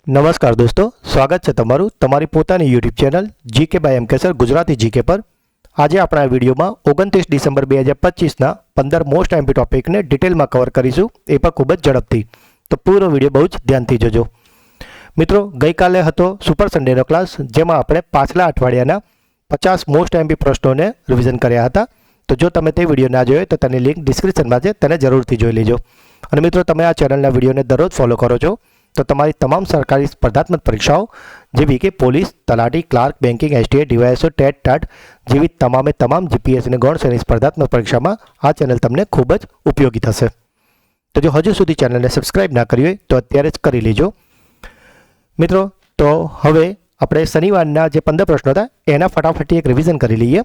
નમસ્કાર દોસ્તો, સ્વાગત છે તમારું તમારી પોતાની YouTube channel GK by M K sir Gujarati GK પર। આજે આપણે આ વિડીયોમાં 29 ડિસેમ્બર 2025ના 15 મોસ્ટ એમપી ટોપિકને ડિટેલમાં કવર કરીશું, એ પણ ખૂબ જ ઝડપથી। તો પૂરો વિડીયો બહુ જ ધ્યાનથી જોજો। મિત્રો, ગઈકાલે હતો સુપર સન્ડેનો ક્લાસ, જેમાં આપણે પાછલા અઠવાડિયાના 50 મોસ્ટ એમપી પ્રશ્નોને રિવિઝન કર્યા હતા। તો જો તમે તે વિડીયો ના જોયો તો તેની લિંક ડિસ્ક્રિપ્શનમાં છે, તેને જરૂરથી જોઈ લેજો। અને મિત્રો, તમે આ ચેનલના વિડીયોને દરરોજ ફોલો કરો છો તો તમારી તમામ સરકારી સ્પર્ધાત્મક પરીક્ષાઓ જેવી કે પોલીસ, તલાટી, clerk, banking, STA, DYSO, TET, TAT જેવી તમામ જીપીએસસી અને ગૌણ સૈનિક સ્પર્ધાત્મક પરીક્ષામાં આ ચેનલ તમને ખૂબ જ ઉપયોગી થશે। તો જો હજુ સુધી ચેનલને સબસ્ક્રાઇબ ના કરી હોય તો અત્યારે જ કરી લેજો। મિત્રો, તો હવે આપણે શનિવારના જે 15 પ્રશ્નો હતા એના ફટાફટ એક રિવિઝન કરી લઈએ।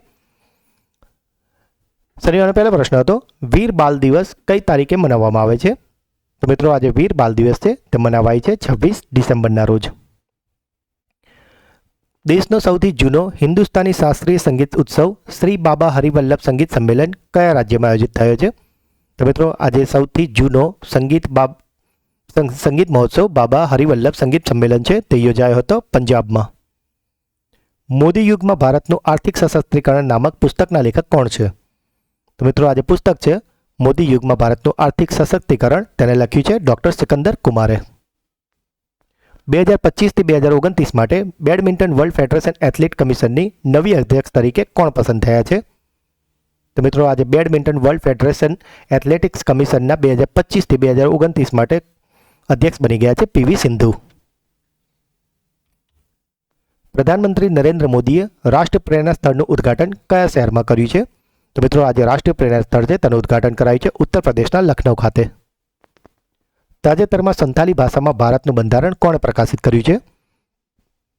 શનિવારનો પહેલો પ્રશ્ન હતો, વીર બાલ દિવસ કઈ તારીખે મનાવવામાં આવે છે? તો મિત્રો, આજે વીર બાલ દિવસ છે તે મનાવાય છે 26 ડિસેમ્બરના રોજ। દેશનો સૌથી જૂનો હિન્દુસ્તાની શાસ્ત્રીય સંગીત ઉત્સવ શ્રી બાબા હરિવલ્લભ સંગીત સંમેલન કયા રાજ્યમાં આયોજિત થયો છે? તો મિત્રો, આજે સૌથી જૂનો સંગીત મહોત્સવ બાબા હરિવલ્લભ સંગીત સંમેલન છે તે યોજાયો હતો પંજાબમાં। મોદી યુગમાં ભારતનું આર્થિક સશક્તિકરણ નામક પુસ્તકના લેખક કોણ છે? તો મિત્રો, આજે પુસ્તક છે મોદી યુગમાં ભારતનું આર્થિક સશક્તિકરણ, તેને લખ્યું છે ડૉક્ટર સિકંદર કુમારે। 2025થી 2029 માટે બેડમિન્ટન વર્લ્ડ ફેડરેશન એથ્લેટ કમિશનની નવી અધ્યક્ષ તરીકે કોણ પસંદ થયા છે? તો મિત્રો, આજે બેડમિન્ટન વર્લ્ડ ફેડરેશન એથ્લેટિક્સ કમિશનના 2025થી 2029 માટે અધ્યક્ષ બની ગયા છે પીવી સિંધુ। પ્રધાનમંત્રી નરેન્દ્ર મોદીએ રાષ્ટ્રીય પ્રેરણા સ્થળનું ઉદ્ઘાટન કયા શહેરમાં કર્યું છે? તો મિત્રો, આજે રાષ્ટ્રીય પ્રેરણા સ્થળ છે તેનું ઉદ્ઘાટન કરાયું છે ઉત્તર પ્રદેશના લખનઉ ખાતે। તાજેતરમાં સંથાલી ભાષામાં ભારતનું બંધારણ કોણે પ્રકાશિત કર્યું છે?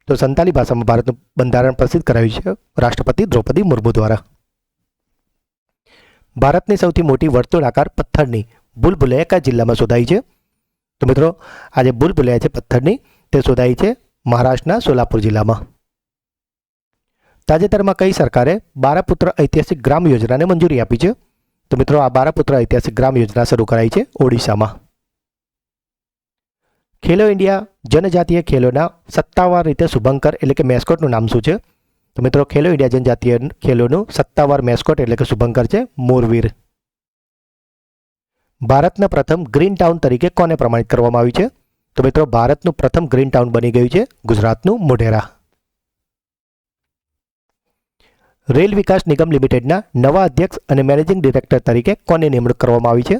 તો સંથાલી ભાષામાં ભારતનું બંધારણ પ્રસિદ્ધ કરાયું છે રાષ્ટ્રપતિ દ્રૌપદી મુર્મુ દ્વારા। ભારતની સૌથી મોટી વર્તુળાકાર પથ્થરની ભૂલભુલૈયા કયા જિલ્લામાં શોધાઈ છે? તો મિત્રો, આજે ભૂલભુલૈયા છે પથ્થરની તે શોધાઈ છે મહારાષ્ટ્રના સોલાપુર જિલ્લામાં। તાજેતરમાં કઈ સરકારે બારાપુત્ર ઐતિહાસિક ગ્રામ યોજનાને મંજૂરી આપી છે? તો મિત્રો, આ બારાપુત્ર ઐતિહાસિક ગ્રામ યોજના શરૂ કરાઈ છે ઓડિશામાં। ખેલો ઇન્ડિયા જનજાતીય ખેલોના સત્તાવાર રીતે શુભંકર એટલે કે મેસ્કોટનું નામ શું છે? તો મિત્રો, ખેલો ઇન્ડિયા જનજાતીય ખેલોનું સત્તાવાર મેસ્કોટ એટલે કે શુભંકર છે મોરવીર। ભારતના પ્રથમ ગ્રીન ટાઉન તરીકે કોને પ્રમાણિત કરવામાં આવ્યું છે? તો મિત્રો, ભારતનું પ્રથમ ગ્રીન ટાઉન બની ગયું છે ગુજરાતનું મોઢેરા। રેલ વિકાસ નિગમ લિમિટેડના નવા અધ્યક્ષ અને મેનેજિંગ ડિરેક્ટર તરીકે કોની નિમણૂક કરવામાં આવી છે?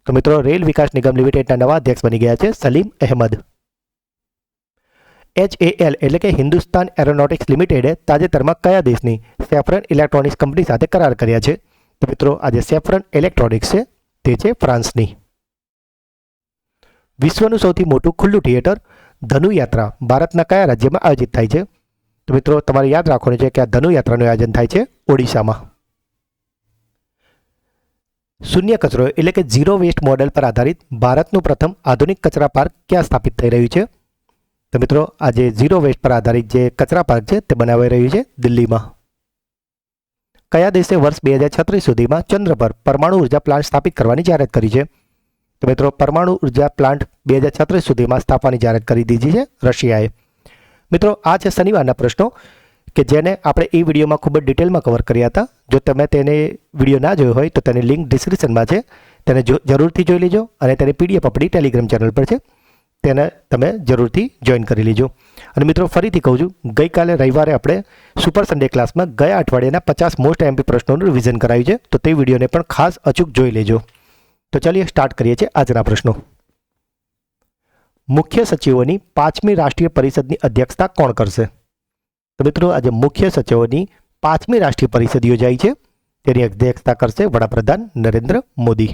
તો મિત્રો, રેલ વિકાસ નિગમ લિમિટેડના નવા અધ્યક્ષ બની ગયા છે સલીમ અહેમદ। HAL એટલે કે હિન્દુસ્તાન એરોનોટિક્સ લિમિટેડે તાજેતરમાં કયા દેશની સેફ્રન ઇલેક્ટ્રોનિક્સ કંપની સાથે કરાર કર્યા છે? તો મિત્રો, આજે સેફ્રન ઇલેક્ટ્રોનિક્સ છે તે છે ફ્રાન્સની। વિશ્વનું સૌથી મોટું ખુલ્લું થિયેટર ધનુયાત્રા ભારતના કયા રાજ્યમાં આયોજિત થાય છે? તો મિત્રો, તમારે યાદ રાખવાનું છે કે આ ધનુયાત્રાનું આયોજન થાય છે ઓડિશામાં। શૂન્ય કચરો એટલે કે ઝીરો વેસ્ટ મોડેલ પર આધારિત ભારતનું પ્રથમ આધુનિક કચરા પાર્ક ક્યાં સ્થાપિત થઈ રહ્યું છે? તો મિત્રો, આજે ઝીરો વેસ્ટ પર આધારિત જે કચરા પાર્ક છે તે બનાવાઈ રહ્યું છે દિલ્હીમાં। કયા દેશે વર્ષ 2036 સુધીમાં ચંદ્ર પર પરમાણુ ઉર્જા પ્લાન્ટ સ્થાપિત કરવાની જાહેરાત કરી છે? તો મિત્રો, પરમાણુ ઉર્જા પ્લાન્ટ 2036 સુધીમાં સ્થાપવાની જાહેરાત કરી દીધી છે રશિયાએ। મિત્રો, આ છે શનિવારના પ્રશ્નો કે જેને આપણે એ વિડીયોમાં ખૂબ જ ડિટેલમાં કવર કર્યા હતા। જો તમે તેને વિડીયો ના જોયો હોય તો તેની લિંક ડિસ્ક્રિપ્શનમાં છે, તેને જરૂરથી જોઈ લેજો। અને તેની PDF આપણી ટેલિગ્રામ ચેનલ પર છે, તેને તમે જરૂરથી જોઈન કરી લેજો। અને મિત્રો, ફરીથી કહું છું, ગઈકાલે રવિવારે આપણે સુપર સન્ડે ક્લાસમાં ગયા અઠવાડિયાના 50 મોસ્ટ એમપી પ્રશ્નોનું રિવિઝન કરાયું છે, તો તે વિડીયોને પણ ખાસ અચૂક જોઈ લેજો। તો ચાલીએ સ્ટાર્ટ કરીએ છીએ આજના પ્રશ્નો। મુખ્ય સચિવોની 5મી રાષ્ટ્રીય પરિષદની અધ્યક્ષતા કોણ કરશે? તો મિત્રો, આજે મુખ્ય સચિવોની 5મી રાષ્ટ્રીય પરિષદ યોજાઈ છે, તેની અધ્યક્ષતા કરશે વડાપ્રધાન નરેન્દ્ર મોદી।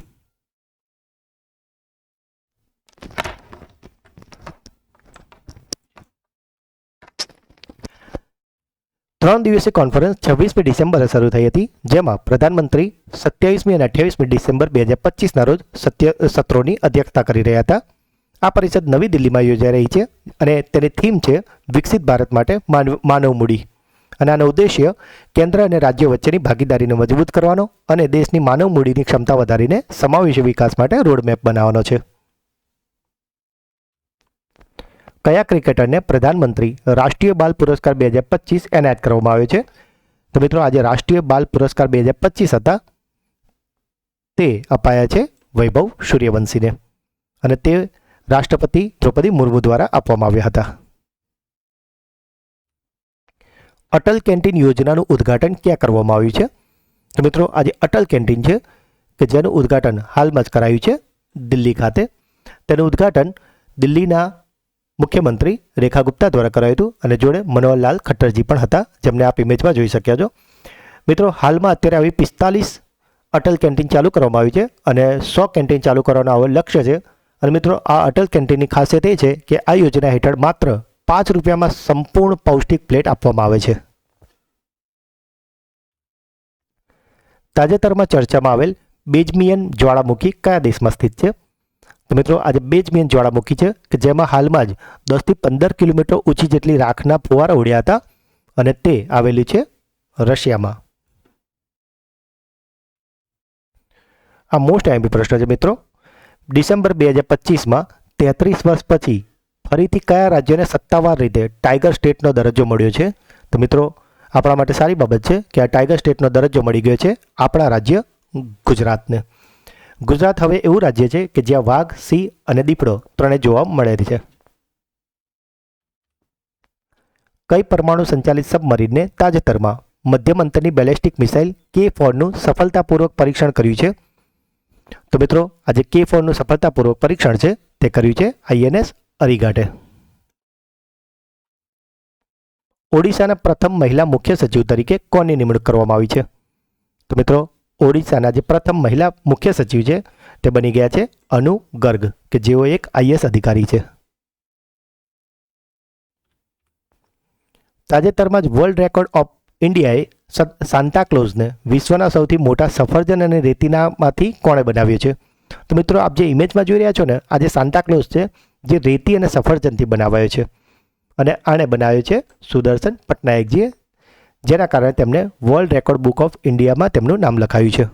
3 દિવસીય કોન્ફરન્સ 26મી ડિસેમ્બરે શરૂ થઈ હતી, જેમાં પ્રધાનમંત્રી 27મી અને 28મી ડિસેમ્બર 2025ના રોજ સત્રોની અધ્યક્ષતા કરી રહ્યા હતા। આ પરિષદ નવી દિલ્હીમાં યોજાઈ રહી છે અને તેની થીમ છે વિકસિત ભારત માટે માનવ મૂડી। અને આનો ઉદ્દેશ્ય કેન્દ્ર અને રાજ્યો વચ્ચેની ભાગીદારીને મજબૂત કરવાનો અને દેશની માનવ મૂડીની ક્ષમતા વધારીને સમાવેશી વિકાસ માટે રોડમેપ બનાવવાનો છે। કયા ક્રિકેટરને પ્રધાનમંત્રી રાષ્ટ્રીય બાલ પુરસ્કાર 2025 એનાયત કરવામાં આવ્યો છે? તો મિત્રો આજે રાષ્ટ્રીય બાલ પુરસ્કાર 2025 હતા તે અપાયા છે વૈભવ સૂર્યવંશીને અને તે રાષ્ટ્રપતિ દ્રૌપદી મુર્મુ દ્વારા આપવામાં આવ્યા હતા. અટલ કેન્ટીન યોજનાનું ઉદ્ઘાટન ક્યાં કરવામાં આવ્યું છે? તો મિત્રો આજે અટલ કેન્ટીન છે કે જેનું ઉદ્ઘાટન હાલમાં જ કરાયું છે દિલ્હી ખાતે. તેનું ઉદ્ઘાટન દિલ્હીના મુખ્યમંત્રી રેખા ગુપ્તા દ્વારા કરાયું હતું અને જોડે મનોહરલાલ ખટ્ટરજી પણ હતા, જેમને આપ ઇમેજમાં જોઈ શક્યા છો. મિત્રો હાલમાં અત્યારે આવી 45 અટલ કેન્ટીન ચાલુ કરવામાં આવી છે અને 100 કેન્ટીન ચાલુ કરવાનો આવો લક્ષ્ય છે. અને મિત્રો આ અટલ કેન્ટીનની ખાસિયત એ છે કે આ યોજના હેઠળ માત્ર 5 રૂપિયામાં સંપૂર્ણ પૌષ્ટિક પ્લેટ આપવામાં આવે છે. તાજેતરમાં ચર્ચામાં આવેલ બેઝમિયન જ્વાળામુખી કયા દેશમાં સ્થિત છે? તો મિત્રો આજે બેઝમિયન જ્વાળામુખી છે કે જેમાં હાલમાં જ 10 થી 15 કિલોમીટર ઊંચી જેટલી રાખના ફુવારા ઉડ્યા હતા અને તે આવેલી છે રશિયામાં. આ મોસ્ટ આઈએમપી પ્રશ્ન છે મિત્રો. ડિસેમ્બર 2025માં 33 વર્ષ પછી ફરીથી કયા રાજ્યને સત્તાવાર રીતે ટાઈગર સ્ટેટનો દરજ્જો મળ્યો છે? તો મિત્રો આપણા માટે સારી બાબત છે કે આ ટાઈગર સ્ટેટનો દરજ્જો મળી ગયો છે આપણા રાજ્ય ગુજરાતને. ગુજરાત હવે એવું રાજ્ય છે કે જ્યાં વાઘ, સિંહ અને દીપડો ત્રણેય જોવા મળે છે. કઈ પરમાણુ સંચાલિત સબમરીનને તાજેતરમાં મધ્યમ અંતરની બેલેસ્ટિક મિસાઇલ K4નું સફળતાપૂર્વક પરીક્ષણ કર્યું છે? તો મિત્રો આજે K4નું સફળતાપૂર્વક પરીક્ષણ છે તે કર્યું છે INS અરિગાટે. ઓડિશાના પ્રથમ મહિલા મુખ્ય સચિવ તરીકે કોની નિમણૂક કરવામાં આવી છે? તો મિત્રો ઓડિશાના જે પ્રથમ મહિલા મુખ્ય સચિવ છે તે બની ગયા છે અનુ ગર્ગ કે જેઓ એક IAS અધિકારી છે. તાજેતરમાં જ વર્લ્ડ રેકોર્ડ ઓફ ઇન્ડિયાએ સાન્તાક્લોઝને વિશ્વના સૌથી મોટા સફરજન અને રેતીનામાંથી કોણે બનાવ્યો છે? તો મિત્રો આપ જે ઇમેજમાં જોઈ રહ્યા છો ને, આ જે સાન્તાક્લોઝ છે જે રેતી અને સફરજનથી બનાવાયો છે અને આને બનાવ્યો છે સુદર્શન પટનાયકજીએ, જેના કારણે તેમને વર્લ્ડ રેકોર્ડ બુક ઓફ ઇન્ડિયામાં તેમનું નામ લખાયું છે.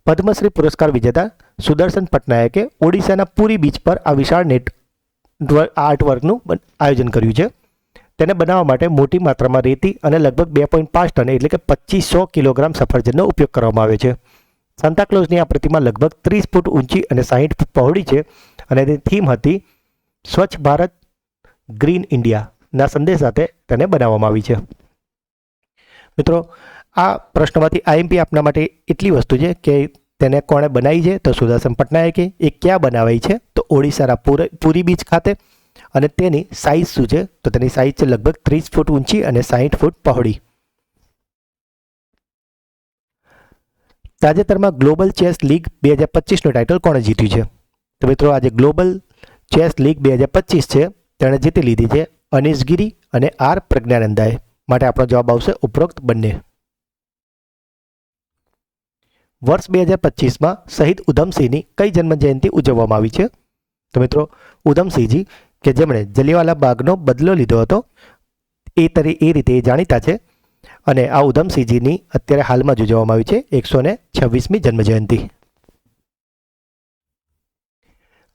પદ્મશ્રી પુરસ્કાર વિજેતા સુદર્શન પટનાયકે ઓડિશાના પુરી બીચ પર આ વિશાળ નેટ આર્ટવર્કનું આયોજન કર્યું છે. તેને બનાવવા માટે મોટી માત્રામાં રેતી અને લગભગ 2.5 ટન એટલે કે 2500 કિલોગ્રામ સફરજનનો ઉપયોગ કરવામાં આવ્યો છે. સાન્તાક્લોઝની આ પ્રતિમા લગભગ 30 ફૂટ ઊંચી અને 60 ફૂટ પહોળી છે અને તેની થીમ હતી સ્વચ્છ ભારત ગ્રીન ઇન્ડિયાના સંદેશ સાથે તેને બનાવવામાં આવી છે. મિત્રો આ પ્રશ્નમાંથી આઈએમપી આપના માટે એટલી વસ્તુ છે કે તેને કોણે બનાવી છે? તો સુદર્શન પટનાયકે. એ ક્યાં બનાવાઈ છે? તો ઓડિશાના પુરી બીચ ખાતે. અને તેની સાઇઝ શું છે? તો તેની સાઇઝ છે લગભગ 30 ફૂટ ઊંચી અને 60 ફૂટ પહોળી. તાજેતરમાં ગ્લોબલ ચેસ લીગ 2025નું ટાઇટલ કોણે જીત્યું છે? તો મિત્રો આજે ગ્લોબલ ચેસ લીગ 2025 છે તેણે જીતી લીધી છે અનીશ ગિરી અને આર પ્રજ્ઞાનંદાએ. માટે આપણો જવાબ આવશે ઉપરોક્ત બંને. વર્ષ 2025માં શહીદ ઉધમસિંહની કઈ જન્મજયંતિ ઉજવવામાં આવી છે? તો મિત્રો ઉધમસિંહજી કે જેમણે જલિયાવાલા બાગનો બદલો લીધો હતો એ રીતે જાણીતા છે અને આ ઉધમસિંહજીની અત્યારે હાલમાં જ ઉજવવામાં આવી છે 126મી જન્મજયંતિ.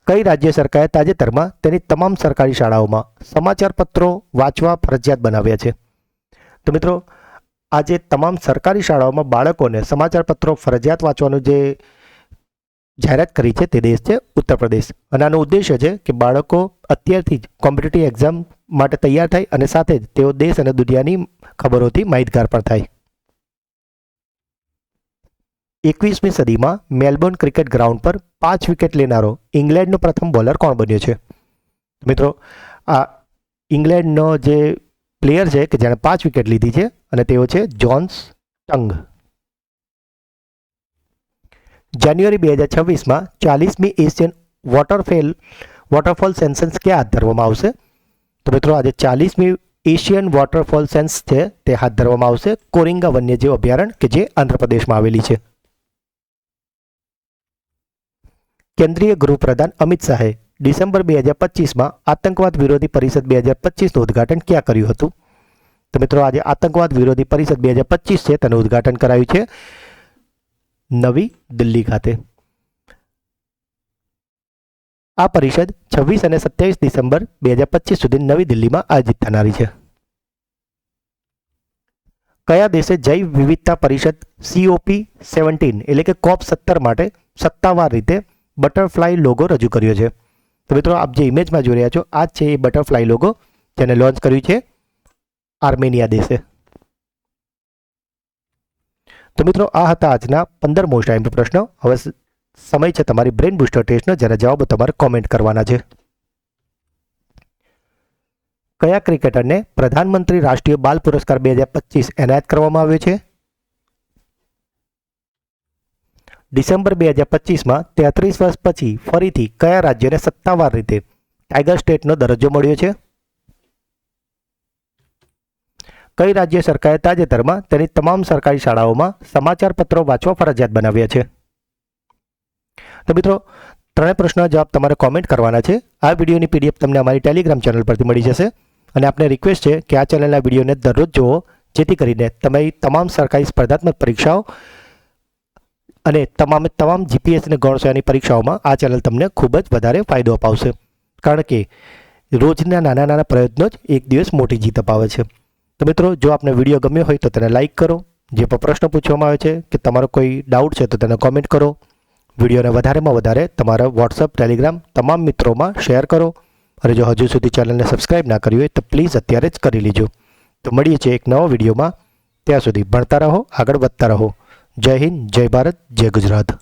કઈ રાજ્ય સરકારે તાજેતરમાં તેની તમામ સરકારી શાળાઓમાં સમાચાર પત્રો વાંચવા ફરજિયાત બનાવ્યા છે? તો મિત્રો આજે તમામ સરકારી શાળાઓમાં બાળકોને સમાચાર પત્રો ફરજિયાત વાંચવાનું જે જાહેરાત કરી છે તે દેશ છે ઉત્તર પ્રદેશ. અને આનો ઉદ્દેશ્ય છે કે બાળકો અત્યારથી જ કોમ્પિટિટિવ એક્ઝામ માટે તૈયાર થાય અને સાથે જ તેઓ દેશ અને દુનિયાની ખબરોથી માહિતગાર પણ થાય. 21મી સદીમાં મેલબોર્ન ક્રિકેટ ગ્રાઉન્ડ પર 5 વિકેટ લેનારો ઇંગ્લેન્ડનો પ્રથમ બોલર કોણ બન્યો છે? મિત્રો આ ઇંગ્લેન્ડનો જે પ્લેયર છે કે જેણે 5 વિકેટ લીધી છે અને તેઓ છે જોન સ્ટંગ. જાન્યુઆરી 2026માં 40મી એશિયન વોટરફોલ સેન્સસ ક્યાં હાથ ધરવામાં આવશે? તો મિત્રો આજે 40મી એશિયન વોટરફોલ સેન્સ છે તે હાથ ધરવામાં આવશે કોરિંગા વન્યજીવ અભયારણ્ય કે જે આંધ્રપ્રદેશમાં આવેલી છે. કેન્દ્રીય ગૃહપ્રધાન અમિત શાહે ડિસેમ્બર 2025માં આતંકવાદ વિરોધી પરિષદ 2025નું ઉદ્ઘાટન ક્યાં કર્યું હતું? તો મિત્રો આજે આતંકવાદ વિરોધી પરિષદ 2025 છે તેનું ઉદ્ઘાટન કરાયું છે નવી દિલ્હી ખાતે. આ પરિષદ 26 અને 27 ડિસેમ્બર 2025 સુધી નવી દિલ્હીમાં આયોજિત થનારી છે. કયા દેશે જૈવ વિવિધતા પરિષદ COP17 એટલે કે COP17 માટે સત્તાવાર રીતે બટરફ્લાય લોગો રજૂ કર્યો છે? તો મિત્રો આપ જે ઇમેજમાં જોઈ રહ્યા છો આ છે એ બટરફ્લાય લોગો જેને લોન્ચ કર્યું છે આર્મેનિયા દેશે. તો મિત્રો આ હતા આજના 15 મોસ્ટ આઈએમપી પ્રશ્નો. હવે સમય છે તમારી બ્રેન બૂસ્ટર ટેસ્ટનો, જેના જવાબો તમારે કોમેન્ટ કરવાના છે. કયા ક્રિકેટરને પ્રધાનમંત્રી રાષ્ટ્રીય બાલ પુરસ્કાર 2025 એનાયત કરવામાં આવ્યો છે? ડિસેમ્બર 2025માં 33 વર્ષ પછી ફરીથી કયા રાજ્યને સત્તાવાર રીતે ટાઇગર સ્ટેટનો દરજ્જો મળ્યો છે? કઈ રાજ્ય સરકારે તાજેતરમાં તેની તમામ સરકારી શાળાઓમાં સમાચાર પત્રો વાંચવા ફરજિયાત બનાવ્યા છે? તો મિત્રો ત્રણેય પ્રશ્નોના જવાબ તમારે કોમેન્ટ કરવાના છે. આ વિડીયોની PDF તમને અમારી ટેલિગ્રામ ચેનલ પરથી મળી જશે અને આપને રિક્વેસ્ટ છે કે આ ચેનલના વિડીયોને દરરોજ જુઓ, જેથી કરીને તમે તમામ સરકારી સ્પર્ધાત્મક પરીક્ષાઓ અને તમામ GPS અને ગૌણસેવાની પરીક્ષાઓમાં આ ચેનલ તમને ખૂબ જ વધારે ફાયદો અપાવશે. કારણ કે રોજના નાના નાના પ્રયત્નો જ એક દિવસ મોટી જીત અપાવે છે. તો મિત્રો જો આપને વિડીયો ગમ્યો હોય તો તેને લાઇક કરો, જે પણ પ્રશ્ન પૂછવામાં આવે છે કે તમારો કોઈ ડાઉટ છે તો તેને કોમેન્ટ કરો, વિડીયોને વધારેમાં વધારે તમારા WhatsApp, Telegram તમામ મિત્રોમાં શેર કરો અને જો હજુ સુધી ચેનલને સબસ્ક્રાઇબ ના કરી હોય તો પ્લીઝ અત્યારે જ કરી લેજો. તો મળીએ છીએ એક નવા વિડીયોમાં. ત્યાં સુધી ભણતા રહો, આગળ વધતા રહો. જય હિન્દ, જય ભારત, જય ગુજરાત.